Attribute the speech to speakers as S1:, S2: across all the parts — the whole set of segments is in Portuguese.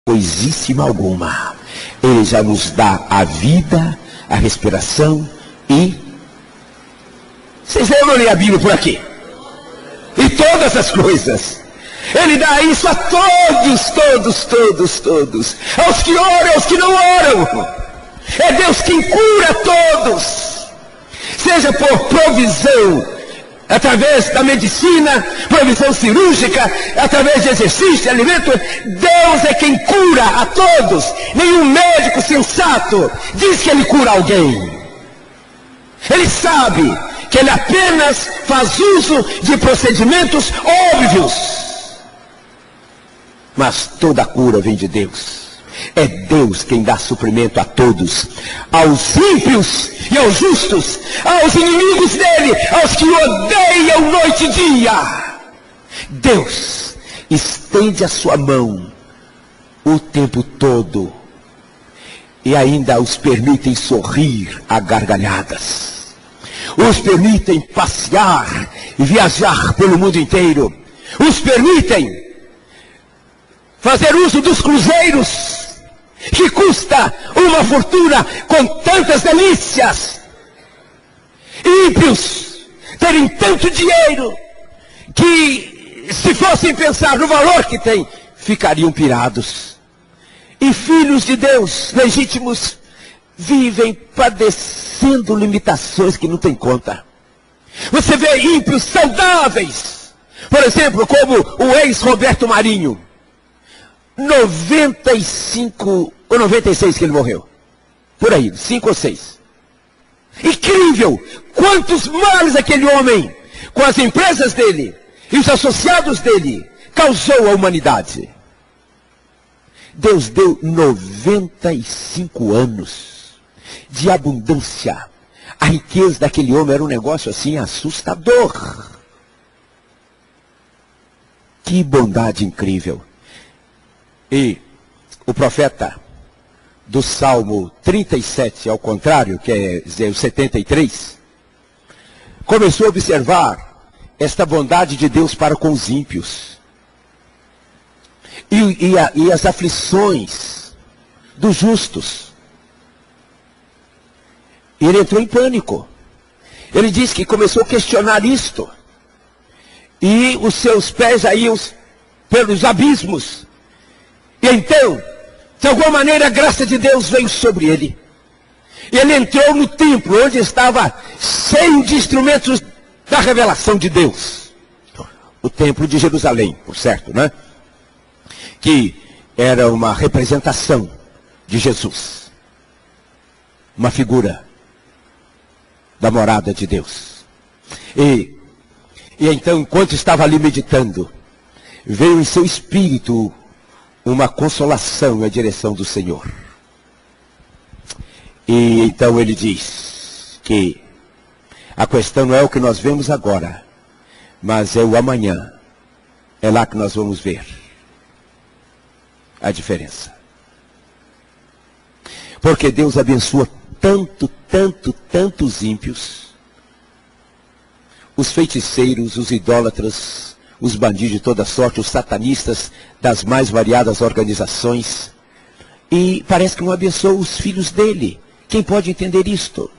S1: coisíssima alguma. Ele já nos dá a vida, a respiração e... Vocês lembram ler a Bíblia por aqui? E todas as coisas. Ele dá isso a todos. Aos que oram, aos que não oram. É Deus quem cura todos. Seja por provisão, através da medicina, provisão cirúrgica, através de exercício, de alimento. Deus é quem cura a todos. Nenhum médico sensato diz que ele cura alguém. Ele sabe que ele apenas faz uso de procedimentos óbvios. Mas toda a cura vem de Deus. É Deus quem dá suprimento a todos, aos ímpios e aos justos, aos inimigos dele, aos que o odeiam noite e dia. Deus estende a sua mão o tempo todo e ainda os permitem sorrir a gargalhadas. Os permitem passear e viajar pelo mundo inteiro. Os permitem fazer uso dos cruzeiros, que custa uma fortuna com tantas delícias. Ímpios terem tanto dinheiro que, se fossem pensar no valor que tem, ficariam pirados. E filhos de Deus legítimos vivem padecendo limitações que não tem conta. Você vê ímpios saudáveis, por exemplo, como o ex-Roberto Marinho. 95 ou 96 que ele morreu. Por aí, 5 ou 6. Incrível! Quantos males aquele homem, com as empresas dele e os associados dele, causou à humanidade. Deus deu 95 anos de abundância. A riqueza daquele homem era um negócio assim assustador. Que bondade incrível! E o profeta do Salmo 37, ao contrário, que é o 73, começou a observar esta bondade de Deus para com os ímpios. E as aflições dos justos. Ele entrou em pânico. Ele disse que começou a questionar isto. E os seus pés iam pelos abismos. E então, de alguma maneira, a graça de Deus veio sobre ele. E ele entrou no templo, onde estava cheio de instrumentos da revelação de Deus. O templo de Jerusalém, por certo, né? Que era uma representação de Jesus. Uma figura da morada de Deus. E então, enquanto estava ali meditando, veio em seu espírito uma consolação na direção do Senhor. E então ele diz que a questão não é o que nós vemos agora, mas é o amanhã. É lá que nós vamos ver a diferença. Porque Deus abençoa tantos ímpios, os feiticeiros, os idólatras, os bandidos de toda sorte, os satanistas das mais variadas organizações. E parece que não abençoou os filhos dele. Quem pode entender isto?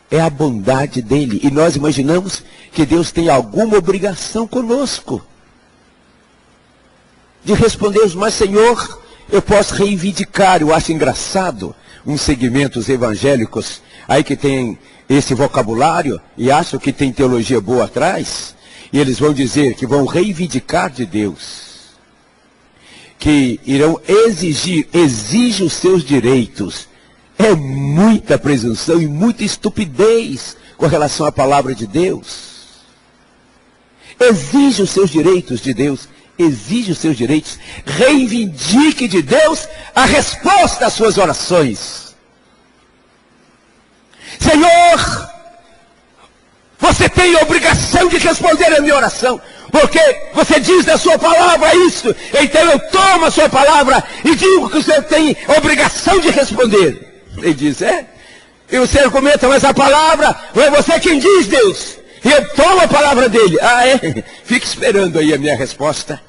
S1: É a bondade dele. E nós imaginamos que Deus tem alguma obrigação conosco. De respondermos, mas Senhor, eu posso reivindicar. Eu acho engraçado uns segmentos evangélicos aí que tem esse vocabulário e acham que tem teologia boa atrás. E eles vão dizer que vão reivindicar de Deus, que irão exige os seus direitos. É muita presunção e muita estupidez com relação à palavra de Deus. Exige os seus direitos de Deus, exige os seus direitos, reivindique de Deus a resposta às suas orações. Senhor, você tem a obrigação de responder a minha oração, porque você diz na sua palavra isso, então eu tomo a sua palavra e digo que o Senhor tem a obrigação de responder. Ele diz, e você argumenta, mas a palavra, não é você quem diz, Deus, e eu tomo a palavra dele. Fique esperando aí a minha resposta.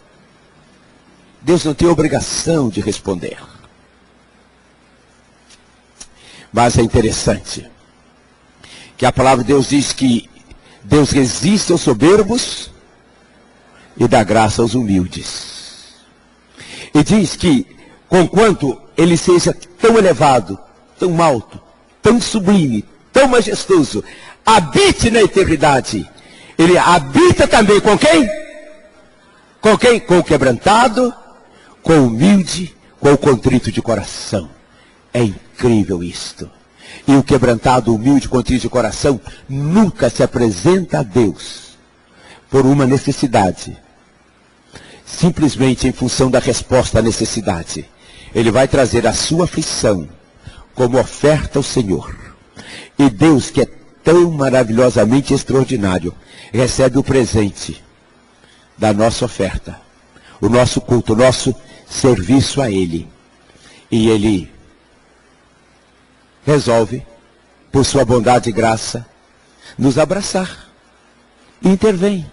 S1: Deus não tem obrigação de responder. Mas é interessante que a palavra de Deus diz que Deus resiste aos soberbos e dá graça aos humildes. E diz que, conquanto ele seja tão elevado, tão alto, tão sublime, tão majestoso, habite na eternidade, ele habita também com quem? Com quem? Com o quebrantado, com o humilde, com o contrito de coração. É incrível isto. E o quebrantado, humilde, contrito de coração nunca se apresenta a Deus por uma necessidade, simplesmente em função da resposta à necessidade. Ele vai trazer a sua aflição como oferta ao Senhor. E Deus, que é tão maravilhosamente extraordinário, recebe o presente da nossa oferta, o nosso culto, o nosso serviço a Ele. E Ele resolve, por sua bondade e graça, nos abraçar. E intervém.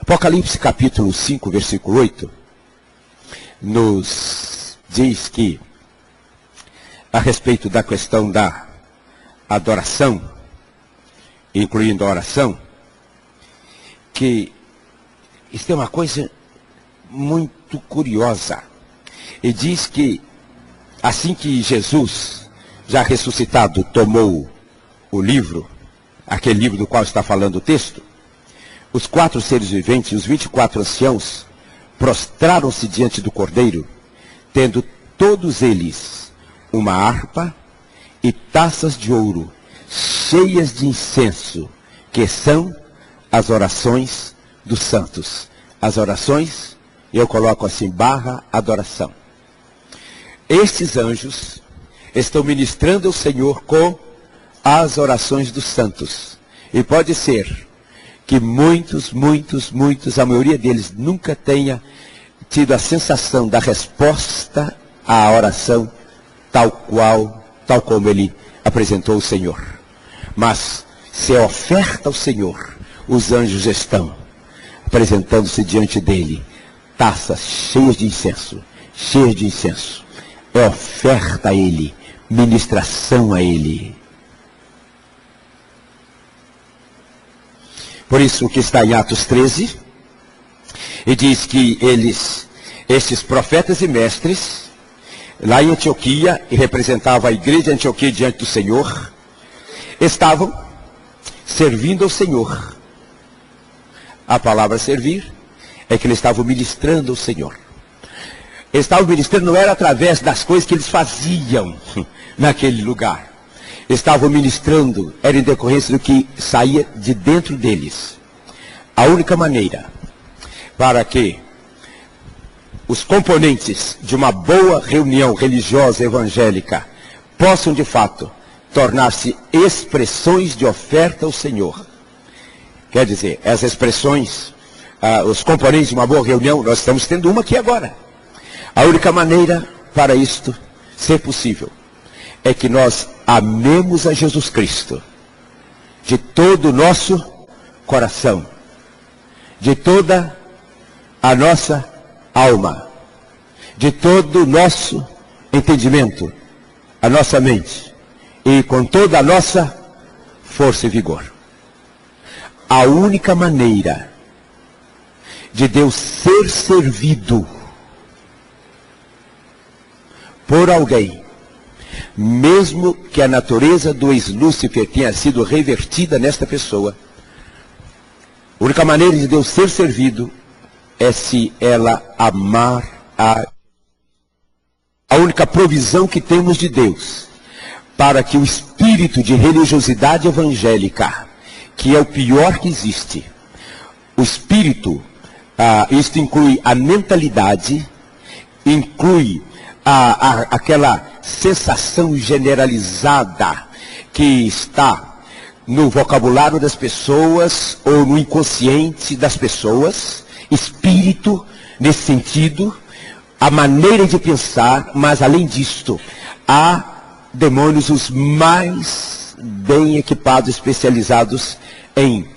S1: Apocalipse capítulo 5, versículo 8, nos diz que, a respeito da questão da adoração, incluindo a oração, que isso é uma coisa muito curiosa. E diz que, assim que Jesus, já ressuscitado, tomou o livro, aquele livro do qual está falando o texto, os 4 seres viventes, os 24 anciãos, prostraram-se diante do Cordeiro, tendo todos eles uma harpa e taças de ouro, cheias de incenso, que são as orações dos santos. As orações, eu coloco assim, adoração. Estes anjos estão ministrando ao Senhor com as orações dos santos. E pode ser que muitos, a maioria deles nunca tenha tido a sensação da resposta à oração tal como ele apresentou ao Senhor. Mas se é oferta ao Senhor, os anjos estão apresentando-se diante dele, taças cheias de incenso, é oferta a ele, ministração a ele. Por isso que está em Atos 13, e diz que estes profetas e mestres, lá em Antioquia, e representava a igreja de Antioquia diante do Senhor, estavam servindo ao Senhor. A palavra servir é que eles estavam ministrando ao Senhor. Eles estavam ministrando, não era através das coisas que eles faziam naquele lugar. Estavam ministrando, era em decorrência do que saía de dentro deles. A única maneira para que os componentes de uma boa reunião religiosa evangélica possam de fato tornar-se expressões de oferta ao Senhor. Quer dizer, as expressões, os componentes de uma boa reunião, nós estamos tendo uma aqui agora. A única maneira para isto ser possível é que nós amemos a Jesus Cristo de todo o nosso coração, de toda a nossa alma, de todo o nosso entendimento, a nossa mente, e com toda a nossa força e vigor. A única maneira de Deus ser servido por alguém, mesmo que a natureza do ex-Lúcifer tenha sido revertida nesta pessoa, a única maneira de Deus ser servido é se ela amar a única provisão que temos de Deus para que o espírito de religiosidade evangélica, que é o pior que existe, o espírito, isto inclui a mentalidade, inclui aquela sensação generalizada que está no vocabulário das pessoas ou no inconsciente das pessoas, espírito nesse sentido, a maneira de pensar, mas além disto, há demônios os mais bem equipados, especializados em